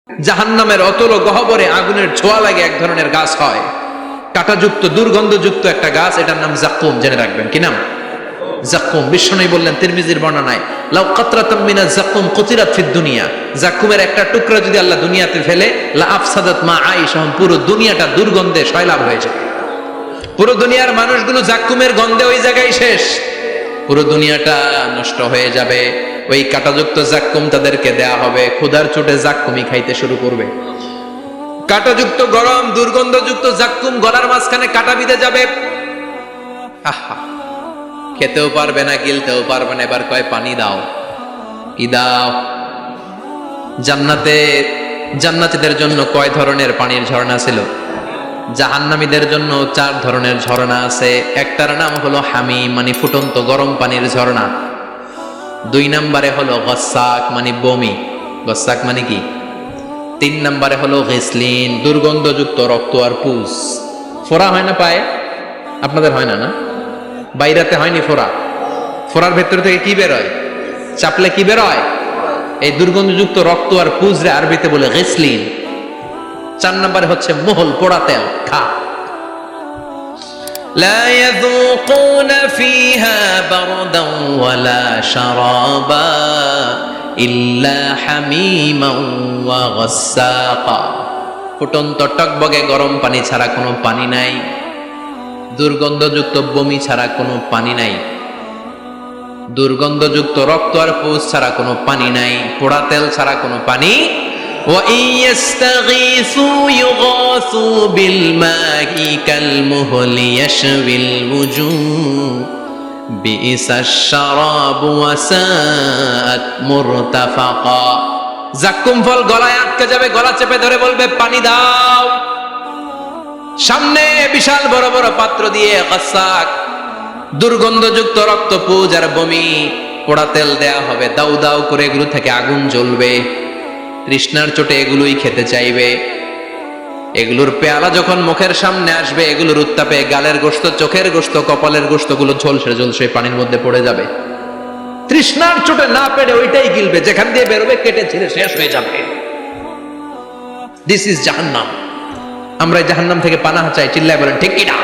জাহান্নামের অতল গহ্বরে আগুনের ছোঁয়া লাগে এক ধরনের গাছ হয়, কাঁটাযুক্ত দুর্গন্ধযুক্ত একটা গাছ, এটার নাম জাক্কুম। জেনে রাখবেন, কি নাম? জাক্কুম। বিশ্বনবী বললেন তিরমিজির বর্ণনায়, লাউ কাতরাতাম মিনা জাক্কুম কুতিরাত ফিদ দুনিয়া, জাক্কুমের একটা টুকরা যদি আল্লাহ দুনিয়াতে ফেলে, লা আফসাদাত মা আইশা, পুরো দুনিয়াটা দুর্গন্ধে সয়লাব হয়ে যাবে। পুরো দুনিয়ার মানুষগুলো জাক্কুমের গন্ধে ওই জায়গায় শেষ, পুরো দুনিয়াটা নষ্ট হয়ে যাবে। ওই কাঁটাযুক্ত জাক্কুম তাদেরকে দেয়া হবে, ক্ষুধার চোটে জাক্কুমই খাইতে শুরু করবে। কাঁটাযুক্ত গরম দুর্গন্ধযুক্ত জাক্কুম গলার মাঝখানে কাঁটা বিঁধে যাবে। আহা, খেতেও পারবে না, গিলতেও পারবে না। এবার কয় পানি দাও, কি দাও? জান্নাতীদের জন্য কয় ধরনের পানির ঝর্ণা ছিল? জাহান্নামীদের জন্য 4 ধরনের ঝর্ণা আছে। একটার নাম হলো হামিম, মানে ফুটন্ত গরম পানির ঝর্ণা। 2 নম্বরে হলো গসাক, মানে বমি। গসাক মানে কি? 3 নম্বরে হলো গিসলিন, দুর্গন্ধযুক্ত রক্ত আর পুজ। ফোড়া হয় না পায়ে? আপনাদের হয় না? না, বাইরাতে হয়নি ফোড়া? ফোড়ার ভেতর থেকে কি বেরোয়? চাপলে কি বেরোয়? এই দুর্গন্ধযুক্ত রক্ত আর পুজ রে আরবিতে বলে গিসলিন। 4 নম্বরে হচ্ছে মোহল, পোড়া তেল, খা। لا يذوقون فيها بردا ولا شرابا إلا حميما وغساقا। ফুটন্ত টকবগে গরম পানি ছাড়া কোনো পানি নাই, দুর্গন্ধযুক্ত বমি ছাড়া কোনো পানি নাই, দুর্গন্ধযুক্ত রক্ত আর পুজ ছাড়া কোনো পানি নাই, পোড়া তেল ছাড়া কোনো পানি। وَإِن يَسْتَغِيثُوا يُغَاثُوا بِالْمَاءِ كَالْمُهْلِ يَشْوِي الْوُجُوهَ بِئْسَ الشَّرَابُ وَسَاءَتْ مُرْتَفَقًا। জাক্কুম ফল গলায় আটকে যাবে, গলা চেপে ধরে বলবে পানি দাও। সামনে বিশাল বড় বড় পাত্র দিয়ে গাসাক, দুর্গন্ধযুক্ত রক্ত, পুজ আর বমি, পোড়া তেল দেয়া হবে। দাউ দাউ করে এগুলো থেকে আগুন জ্বলবে। তৃষ্ণার চোটে এগুলোই খেতে চাইবে। এগুলোর পেয়ালা যখন মুখের সামনে আসবে, এগুলোর উত্তাপে গালের গোশত, চোখের গোশত, কপালের গোশত গুলো ঝলসে ঝলসে পানির মধ্যে পড়ে যাবে। তৃষ্ণার চোটে না পেরে ওইটাই গিলবে, যেখান দিয়ে বেরোবে কেটে ছিঁড়ে শেষ হয়ে যাবে। দিস ইজ জাহান্নাম। আমরা জাহান্নাম থেকে পানাহ চাই, চিল্লায় বলেন ঠিক কিনা?